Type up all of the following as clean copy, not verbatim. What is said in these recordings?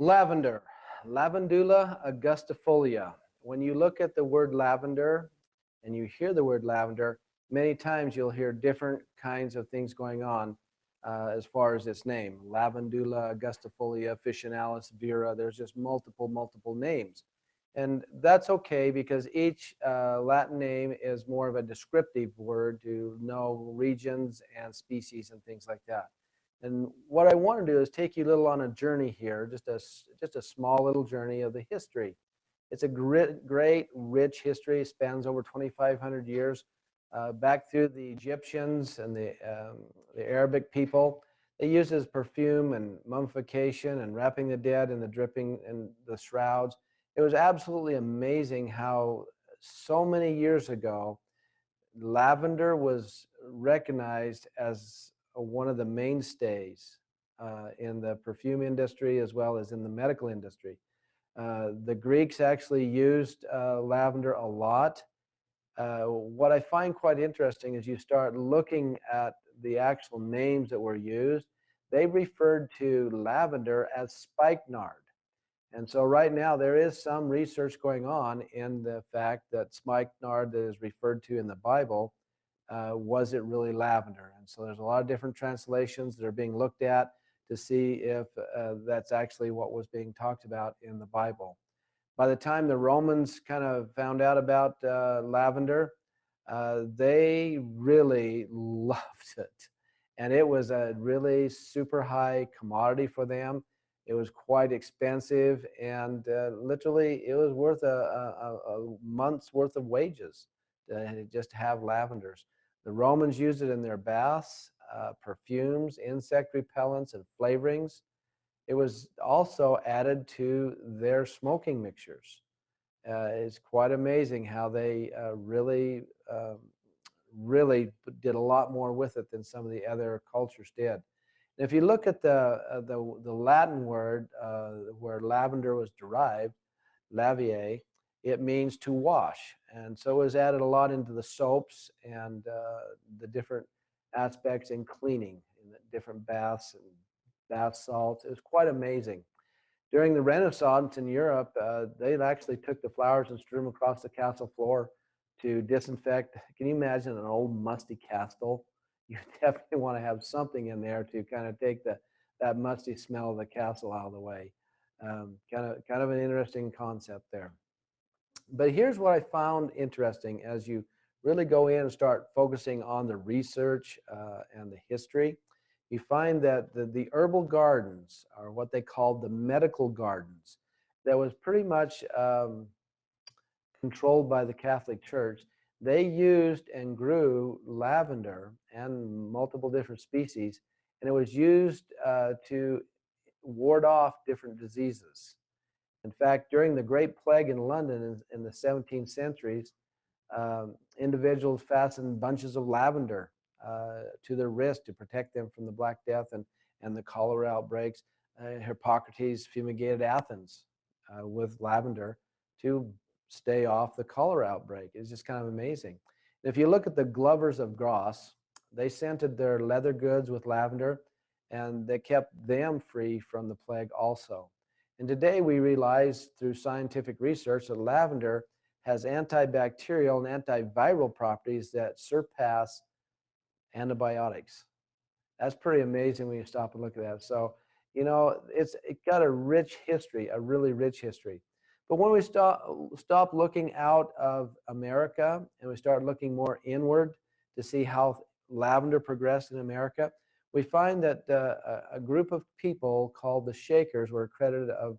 Lavender, Lavandula augustifolia. When you look at the word lavender and you hear the word lavender, many times you'll hear different kinds of things going on as far as its name. Lavandula augustifolia, officinalis vera. There's just multiple names. And that's okay because each Latin name is more of a descriptive word to know regions and species and things like that. And what I want to do is take you a little on a journey here, just a small little journey of the history. It's a great rich history. It spans over 2,500 years, back through the Egyptians and the Arabic people. They used it as perfume and mummification and wrapping the dead in the dripping and the shrouds. It was absolutely amazing how so many years ago lavender was recognized as one of the mainstays in the perfume industry as well as in the medical industry. The Greeks actually used lavender a lot. What I find quite interesting is you start looking at the actual names that were used. They referred to lavender as spikenard. And so right now there is some research going on in the fact that spikenard that is referred to in the Bible, was it really lavender? And so there's a lot of different translations that are being looked at to see if that's actually what was being talked about in the Bible. By the time the Romans kind of found out about lavender, they really loved it. And it was a really super high commodity for them. It was quite expensive, and literally it was worth a month's worth of wages to just have lavenders. The Romans used it in their baths, perfumes, insect repellents, and flavorings. It was also added to their smoking mixtures. It's quite amazing how they really did a lot more with it than some of the other cultures did. And if you look at the Latin word where lavender was derived, lavier, it means to wash. And so it was added a lot into the soaps and the different aspects in cleaning, in the different baths and bath salts. It was quite amazing. During the Renaissance in Europe, they actually took the flowers and strewed them across the castle floor to disinfect. Can you imagine an old musty castle? You definitely want to have something in there to kind of take that musty smell of the castle out of the way. Kind of an interesting concept there. But here's what I found interesting as you really go in and start focusing on the research and the history. You find that the herbal gardens are what they called the medical gardens. That was pretty much controlled by the Catholic Church. They used and grew lavender and multiple different species, and it was used to ward off different diseases. In fact, during the Great Plague in London in the 17th centuries, individuals fastened bunches of lavender to their wrist to protect them from the Black Death and the cholera outbreaks. Hippocrates fumigated Athens with lavender to stay off the cholera outbreak. It's just kind of amazing. And if you look at the Glovers of Grasse, they scented their leather goods with lavender, and they kept them free from the plague also. And today we realize through scientific research that lavender has antibacterial and antiviral properties that surpass antibiotics. That's pretty amazing when you stop and look at that. So, it got a rich history, a really rich history. But when we stop looking out of America and we start looking more inward to see how lavender progressed in America, we find that a group of people called the Shakers were credited of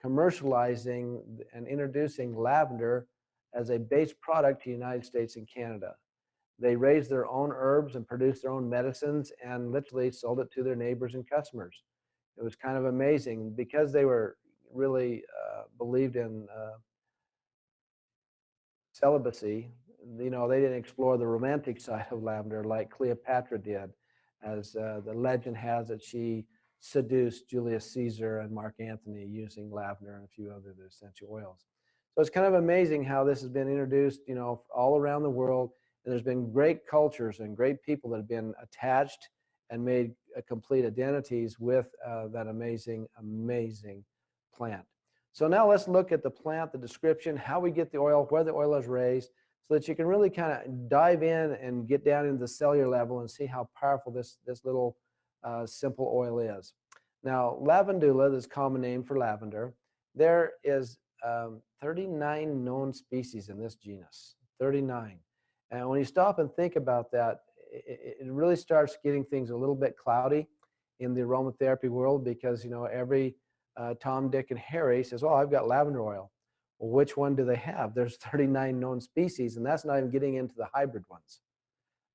commercializing and introducing lavender as a base product to the United States and Canada. They raised their own herbs and produced their own medicines and literally sold it to their neighbors and customers. It was kind of amazing because they were really believed in celibacy. They didn't explore the romantic side of lavender like Cleopatra did, as the legend has it she seduced Julius Caesar and Mark Antony using lavender and a few other essential oils. So it's kind of amazing how this has been introduced, all around the world. And there's been great cultures and great people that have been attached and made complete identities with that amazing, amazing plant. So now let's look at the plant, the description, how we get the oil, where the oil is raised, so that you can really kind of dive in and get down into the cellular level and see how powerful this little simple oil is. Now, lavandula, this common name for lavender, there is 39 known species in this genus, 39. And when you stop and think about that, it really starts getting things a little bit cloudy in the aromatherapy world, because, you know, every Tom, Dick, and Harry says, "Oh, I've got lavender oil." Well, which one do they have? There's 39 known species, and that's not even getting into the hybrid ones.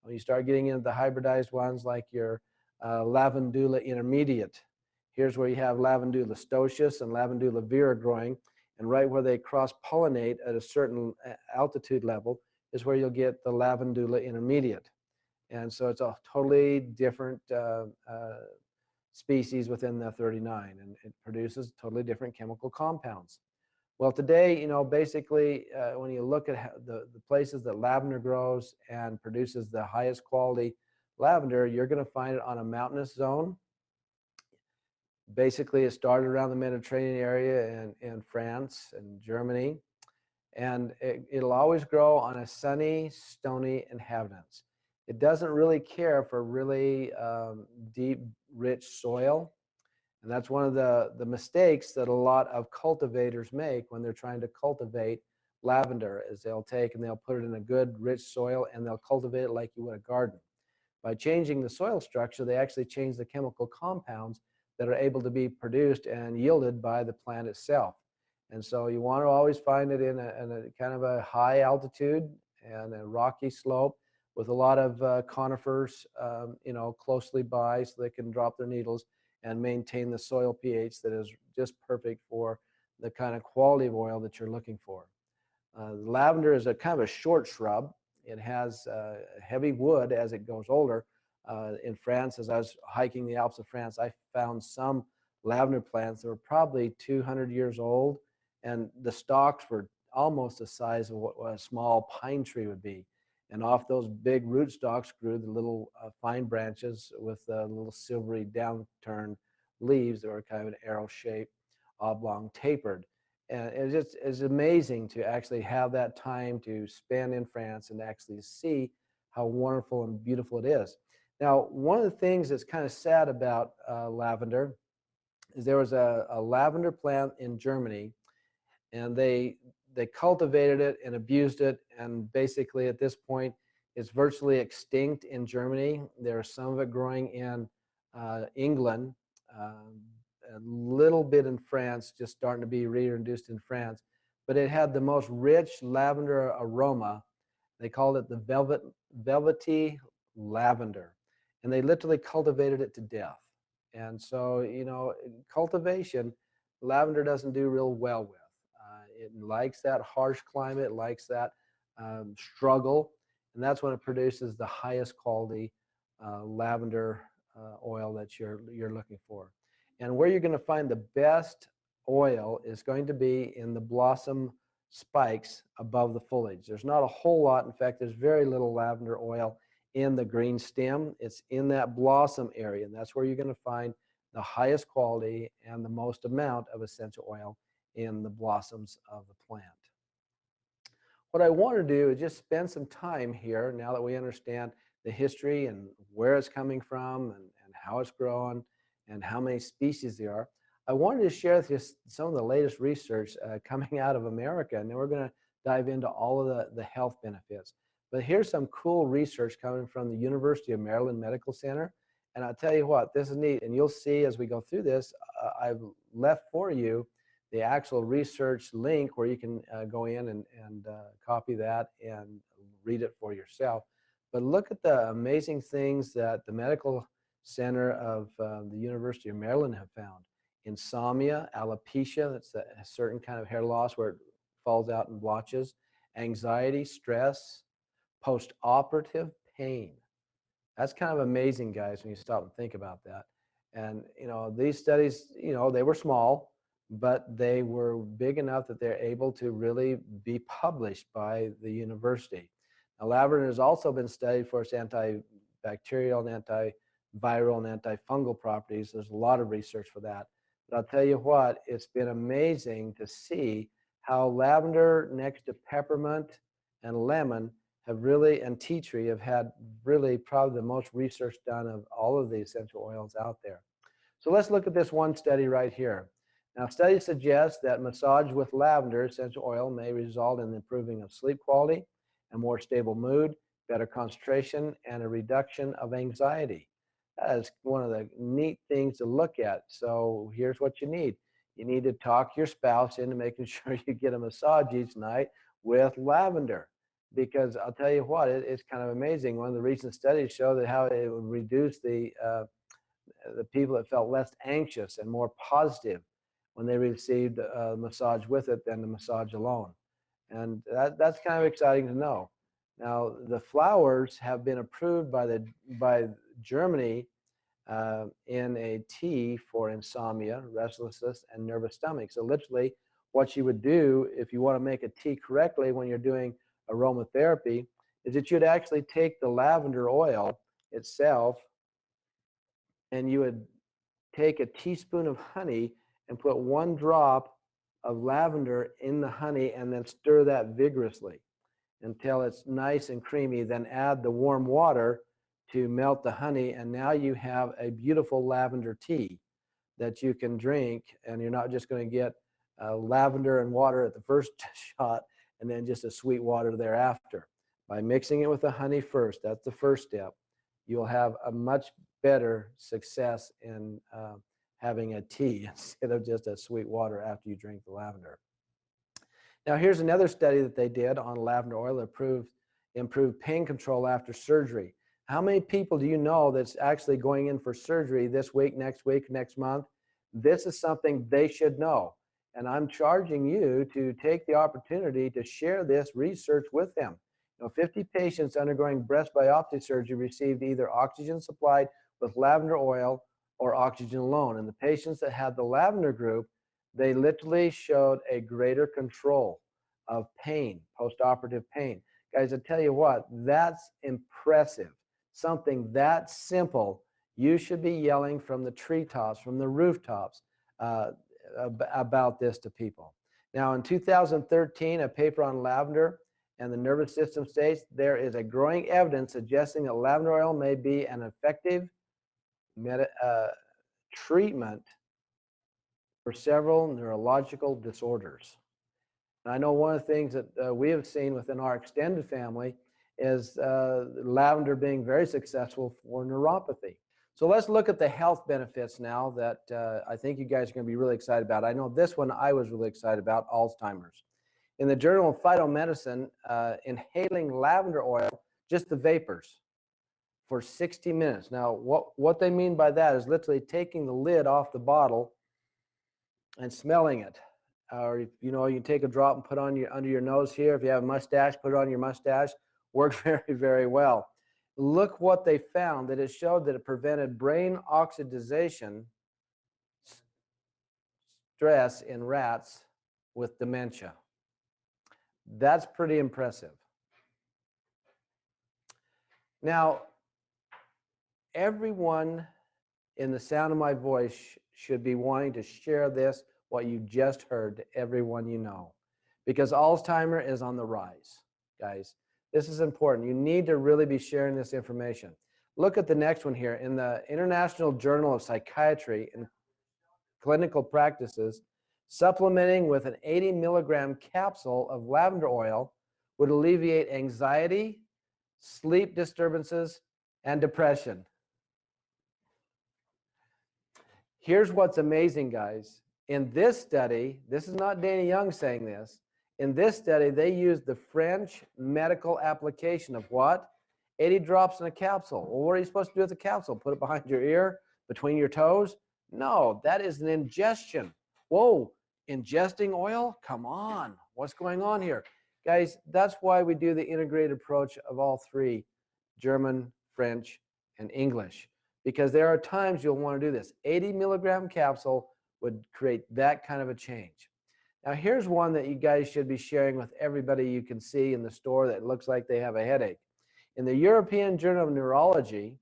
When you start getting into the hybridized ones, like your lavandula intermediate, here's where you have lavandula stoicis and lavandula vera growing, and right where they cross-pollinate at a certain altitude level is where you'll get the lavandula intermediate. And so it's a totally different species within the 39, and it produces totally different chemical compounds. Well, today, you know, basically, when you look at the places that lavender grows and produces the highest quality lavender, you're going to find it on a mountainous zone. Basically, it started around the Mediterranean area in France and Germany, and it'll always grow on a sunny, stony inhabitants. It doesn't really care for really deep, rich soil. And that's one of the mistakes that a lot of cultivators make when they're trying to cultivate lavender, is they'll take and they'll put it in a good, rich soil, and they'll cultivate it like you would a garden. By changing the soil structure, they actually change the chemical compounds that are able to be produced and yielded by the plant itself. And so you want to always find it in a kind of a high altitude and a rocky slope with a lot of conifers, you know, closely by, so they can drop their needles and maintain the soil pH that is just perfect for the kind of quality of oil that you're looking for. Lavender is a kind of a short shrub. It has heavy wood as it goes older. In France, as I was hiking the Alps of France, I found some lavender plants that were probably 200 years old, and the stalks were almost the size of what a small pine tree would be. And off those big root stalks grew the little fine branches with little silvery downturned leaves that were kind of an arrow shaped, oblong, tapered. And it just is amazing to actually have that time to spend in France and actually see how wonderful and beautiful it is. Now, one of the things that's kind of sad about lavender is there was a lavender plant in Germany, and they cultivated it and abused it, and basically at this point it's virtually extinct in Germany. There's some of it growing in England, a little bit in France, just starting to be reintroduced in France, but it had the most rich lavender aroma. They called it the velvety lavender, and they literally cultivated it to death. And so, you know, cultivation, lavender doesn't do real well with. It likes that harsh climate, it likes that struggle, and that's when it produces the highest quality lavender oil that you're looking for. And where you're going to find the best oil is going to be in the blossom spikes above the foliage. There's not a whole lot. In fact, there's very little lavender oil in the green stem. It's in that blossom area, and that's where you're going to find the highest quality and the most amount of essential oil in the blossoms of the plant. What I want to do is just spend some time here, now that we understand the history and where it's coming from, and how it's grown and how many species there are. I wanted to share with you some of the latest research coming out of America, and then we're going to dive into all of the health benefits. But here's some cool research coming from the University of Maryland Medical Center. And I'll tell you what, this is neat. And you'll see as we go through this, I've left for you the actual research link where you can go in and copy that and read it for yourself. But look at the amazing things that the Medical Center of the University of Maryland have found. Insomnia, alopecia, that's a certain kind of hair loss where it falls out in blotches, anxiety, stress, post-operative pain. That's kind of amazing, guys, when you stop and think about that. And, you know, these studies, you know, they were small, but they were big enough that they're able to really be published by the university. Now, lavender has also been studied for its antibacterial and viral and antifungal properties. There's a lot of research for that. But I'll tell you what, it's been amazing to see how lavender next to peppermint and lemon have really, and tea tree have had really probably the most research done of all of the essential oils out there. So let's look at this one study right here. Now, studies suggest that massage with lavender essential oil may result in improving of sleep quality, a more stable mood, better concentration, and a reduction of anxiety. That is one of the neat things to look at. So here's what you need. You need to talk your spouse into making sure you get a massage each night with lavender. Because I'll tell you what, it's kind of amazing. One of the recent studies showed that how it would reduce the people that felt less anxious and more positive when they received a massage with it than the massage alone. And that's kind of exciting to know. Now, the flowers have been approved by Germany in a tea for insomnia, restlessness, and nervous stomach. So literally, what you would do if you want to make a tea correctly when you're doing aromatherapy is that you'd actually take the lavender oil itself and you would take a teaspoon of honey and put 1 drop of lavender in the honey and then stir that vigorously until it's nice and creamy. Then add the warm water to melt the honey, and now you have a beautiful lavender tea that you can drink, and you're not just going to get lavender and water at the first shot and then just a sweet water thereafter. By mixing it with the honey first, that's the first step, you'll have a much better success in having a tea instead of just a sweet water after you drink the lavender. Now, here's another study that they did on lavender oil that improved pain control after surgery. How many people do you know that's actually going in for surgery this week, next month? This is something they should know. And I'm charging you to take the opportunity to share this research with them. 50 patients undergoing breast biopsy surgery received either oxygen supplied with lavender oil or oxygen alone. And the patients that had the lavender group, they literally showed a greater control of pain, postoperative pain. Guys, I tell you what, that's impressive. Something that simple, you should be yelling from the treetops, from the rooftops about this to people. Now, in 2013, a paper on lavender and the nervous system states there is a growing evidence suggesting that lavender oil may be an effective treatment for several neurological disorders. And I know one of the things that we have seen within our extended family is lavender being very successful for neuropathy. So let's look at the health benefits now that I think you guys are going to be really excited about. I know this one I was really excited about, Alzheimer's. In the Journal of Phytomedicine, inhaling lavender oil, just the vapors, for 60 minutes. Now, what they mean by that is literally taking the lid off the bottle and smelling it. Or, you take a drop and put on under your nose here. If you have a mustache, put it on your mustache. Worked very, very well. Look what they found, that it showed that it prevented brain oxidation stress in rats with dementia. That's pretty impressive. Now, everyone in the sound of my voice should be wanting to share this, what you just heard, to everyone you know, because Alzheimer is on the rise, guys. This is important. You need to really be sharing this information. Look at the next one here. In the International Journal of Psychiatry and Clinical Practices, supplementing with an 80 milligram capsule of lavender oil would alleviate anxiety, sleep disturbances, and depression. Here's what's amazing, guys. In this study, this is not Danny Young saying this. In this study, they used the French medical application of what? 80 drops in a capsule. Well, what are you supposed to do with the capsule? Put it behind your ear, between your toes? No, that is an ingestion. Whoa, ingesting oil? Come on. What's going on here? Guys, that's why we do the integrated approach of all three, German, French, and English. Because there are times you'll want to do this. 80 milligram capsule would create that kind of a change. Now, here's one that you guys should be sharing with everybody you can see in the store that looks like they have a headache. In the European Journal of Neurology,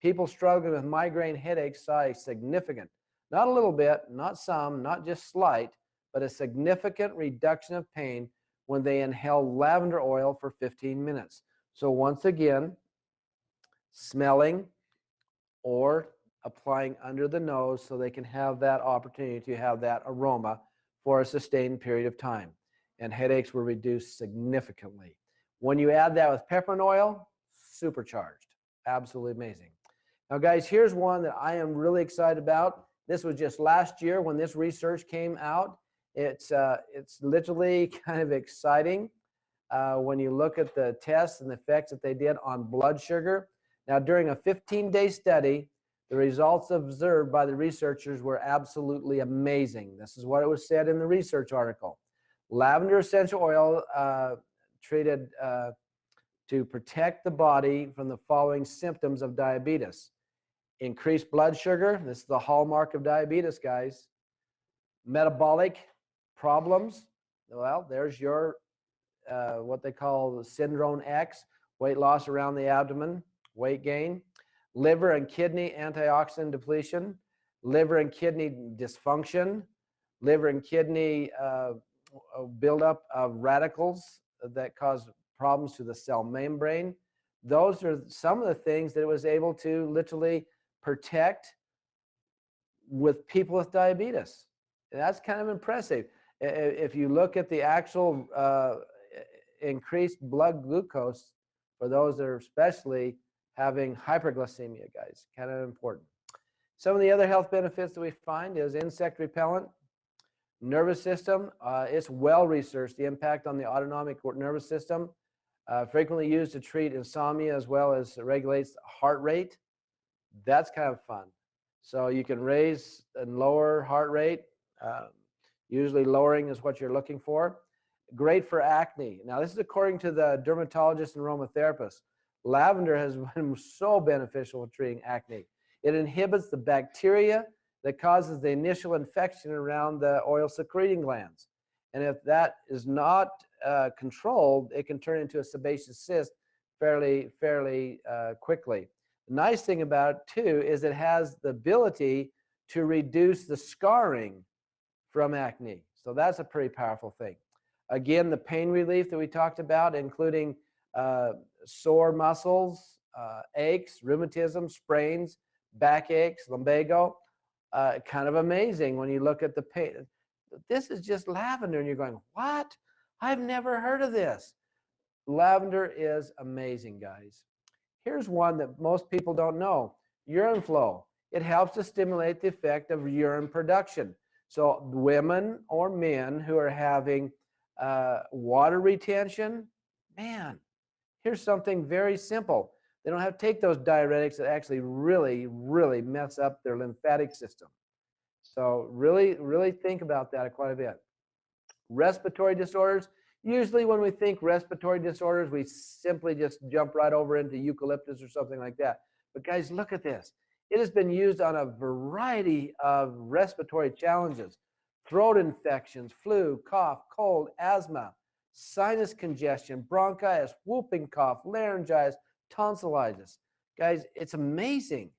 People struggling with migraine headaches saw a significant, not a little bit, not some, not just slight, but a significant reduction of pain when they inhaled lavender oil for 15 minutes. So once again, smelling or applying under the nose so they can have that opportunity to have that aroma for a sustained period of time. And headaches were reduced significantly. When you add that with peppermint oil, supercharged. Absolutely amazing. Now, guys, here's one that I am really excited about. This was just last year when this research came out. It's literally kind of exciting when you look at the tests and the effects that they did on blood sugar. Now, during a 15-day study, the results observed by the researchers were absolutely amazing. This is what it was said in the research article. Lavender essential oil treated to protect the body from the following symptoms of diabetes. Increased blood sugar, this is the hallmark of diabetes, guys. Metabolic problems, well, there's your what they call syndrome X, weight loss around the abdomen, weight gain. Liver and kidney antioxidant depletion, liver and kidney dysfunction, liver and kidney buildup of radicals that cause problems to the cell membrane. Those are some of the things that it was able to literally protect with people with diabetes. And that's kind of impressive. If you look at the actual increased blood glucose for those that are especially having hyperglycemia, guys, kind of important. Some of the other health benefits that we find is insect repellent, nervous system. It's well researched, the impact on the autonomic nervous system, frequently used to treat insomnia as well as regulates heart rate. That's kind of fun. So you can raise and lower heart rate. Usually lowering is what you're looking for. Great for acne. Now, this is according to the dermatologist and aromatherapist. Lavender has been so beneficial in treating acne. It inhibits the bacteria that causes the initial infection around the oil secreting glands. And if that is not controlled, it can turn into a sebaceous cyst fairly quickly. The nice thing about it, too, is it has the ability to reduce the scarring from acne. So that's a pretty powerful thing. Again, the pain relief that we talked about, including sore muscles, aches, rheumatism, sprains, backaches, lumbago, kind of amazing when you look at the pain. This is just lavender, and you're going, what? I've never heard of this. Lavender is amazing, guys. Here's one that most people don't know, urine flow. It helps to stimulate the effect of urine production. So women or men who are having water retention, man, here's something very simple. They don't have to take those diuretics that actually really mess up their lymphatic system. So really think about that quite a bit. Respiratory disorders. Usually when we think respiratory disorders, we simply just jump right over into eucalyptus or something like that. But guys, look at this. It has been used on a variety of respiratory challenges. Throat infections, flu, cough, cold, asthma, sinus congestion, bronchitis, whooping cough, laryngitis, tonsillitis. Guys, it's amazing.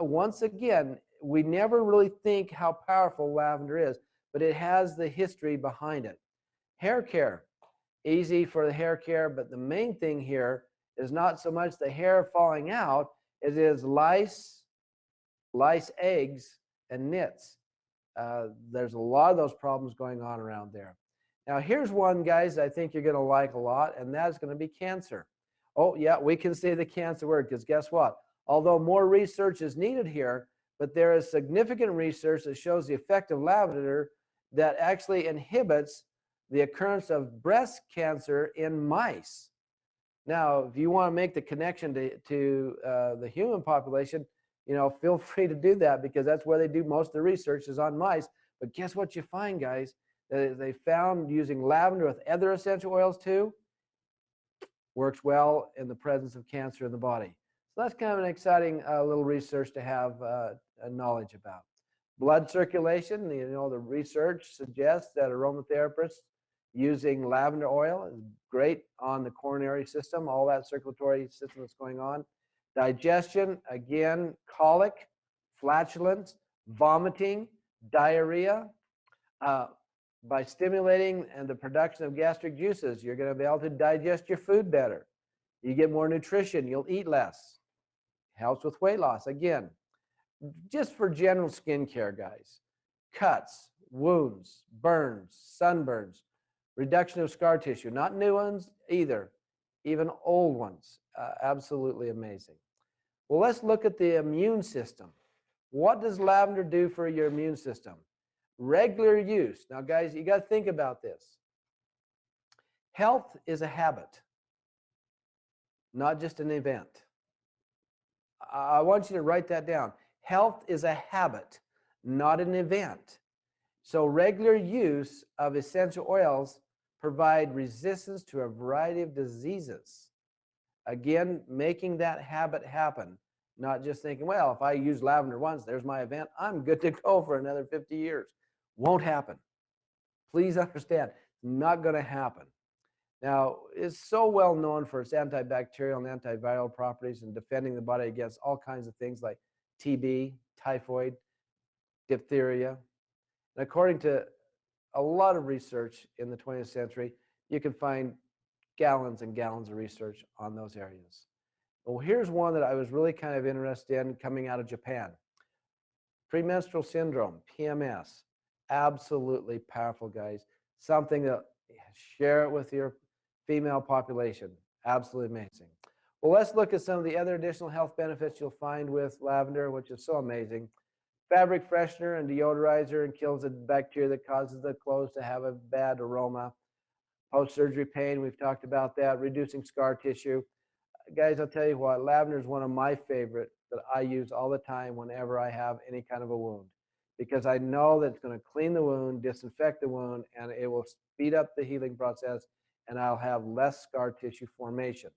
Once again, we never really think how powerful lavender is, but it has the history behind it. Hair care, easy for the hair care, but the main thing here is not so much the hair falling out, it is lice, eggs, and nits. There's a lot of those problems going on around there. Now, here's one, guys, I think you're going to like a lot, and that's going to be cancer. Oh, yeah, we can say the cancer word, because guess what? Although more research is needed here, but there is significant research that shows the effect of lavender that actually inhibits the occurrence of breast cancer in mice. Now, if you want to make the connection to the human population, feel free to do that, because that's where they do most of the research is on mice. But guess what you find, guys? They found using lavender with other essential oils too works well in the presence of cancer in the body. So that's kind of an exciting little research to have knowledge about. Blood circulation, the research suggests that aromatherapists using lavender oil is great on the coronary system, all that circulatory system that's going on. Digestion, again, colic, flatulence, vomiting, diarrhea. Uh, by stimulating and the production of gastric juices, you're going to be able to digest your food better. You get more nutrition. You'll eat less. Helps with weight loss. Again, just for general skincare, guys. Cuts, wounds, burns, sunburns, reduction of scar tissue. Not new ones either, even old ones. Absolutely amazing. Well, let's look at the immune system. What does lavender do for your immune system? Regular use. Now, guys, you got to think about this. Health is a habit, not just an event. I want you to write that down. Health is a habit, not an event. So regular use of essential oils provide resistance to a variety of diseases. Again, making that habit happen, not just thinking, well, if I use lavender once, there's my event, I'm good to go for another 50 years. Won't happen. Please understand, not going to happen. Now, it's so well known for its antibacterial and antiviral properties and defending the body against all kinds of things like TB, typhoid, diphtheria. And according to a lot of research in the 20th century, you can find gallons and gallons of research on those areas. Well, here's one that I was really kind of interested in coming out of Japan. Premenstrual syndrome, PMS, absolutely powerful, guys. Something that share it with your female population. Absolutely amazing. Well, let's look at some of the other additional health benefits you'll find with lavender, which is so amazing. Fabric freshener and deodorizer, and kills the bacteria that causes the clothes to have a bad aroma. Post-surgery pain, we've talked about that. Reducing scar tissue. Guys, I'll tell you what, lavender is one of my favorite that I use all the time whenever I have any kind of a wound, because I know that it's going to clean the wound, disinfect the wound, and it will speed up the healing process, and I'll have less scar tissue formation.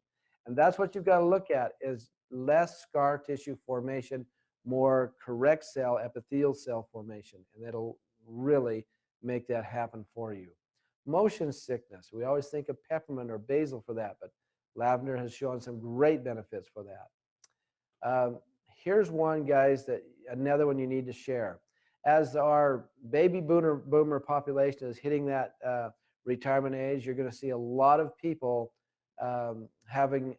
And that's what you've got to look at, is less scar tissue formation, more correct cell, epithelial cell formation, and it'll really make that happen for you. Motion sickness, we always think of peppermint or basil for that, but lavender has shown some great benefits for that. Here's one, guys, that another one you need to share. As our baby boomer population is hitting that retirement age, you're going to see a lot of people having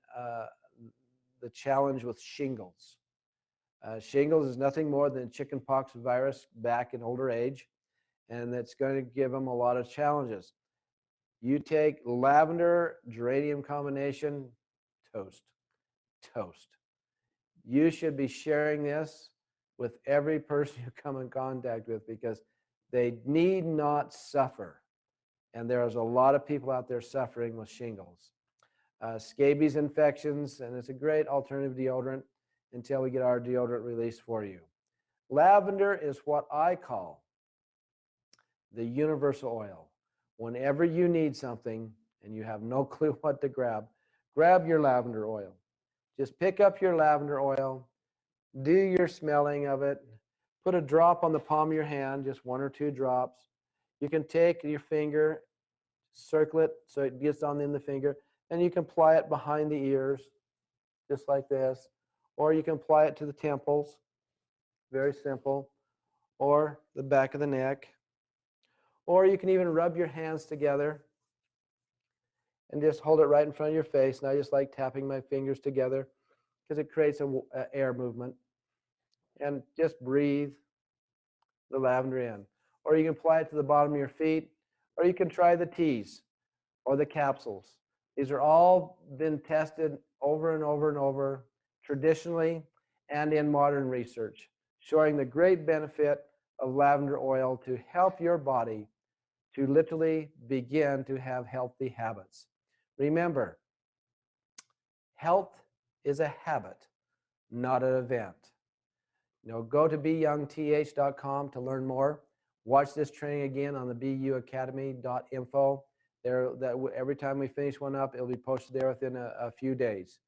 the challenge with shingles. Shingles is nothing more than chickenpox virus back in older age, and that's going to give them a lot of challenges. You take lavender, geranium combination, toast. You should be sharing this with every person you come in contact with, because they need not suffer. And there's a lot of people out there suffering with shingles. Scabies infections, and it's a great alternative deodorant until we get our deodorant release for you. Lavender is what I call the universal oil. Whenever you need something and you have no clue what to grab, grab your lavender oil. Just pick up your lavender oil, do your smelling of it, put a drop on the palm of your hand, just 1 or 2 drops. You can take your finger, circle it so it gets on in the finger, and you can apply it behind the ears, just like this. Or you can apply it to the temples, very simple, or the back of the neck. Or you can even rub your hands together and just hold it right in front of your face. And I just like tapping my fingers together because it creates an air movement. And just breathe the lavender in. Or you can apply it to the bottom of your feet, or you can try the teas or the capsules. These are all been tested over and over and over, traditionally and in modern research, showing the great benefit of lavender oil to help your body to literally begin to have healthy habits. Remember, health is a habit, not an event. Go to beyoungth.com to learn more. Watch this training again on the buacademy.info. Every time we finish one up, it'll be posted there within a few days.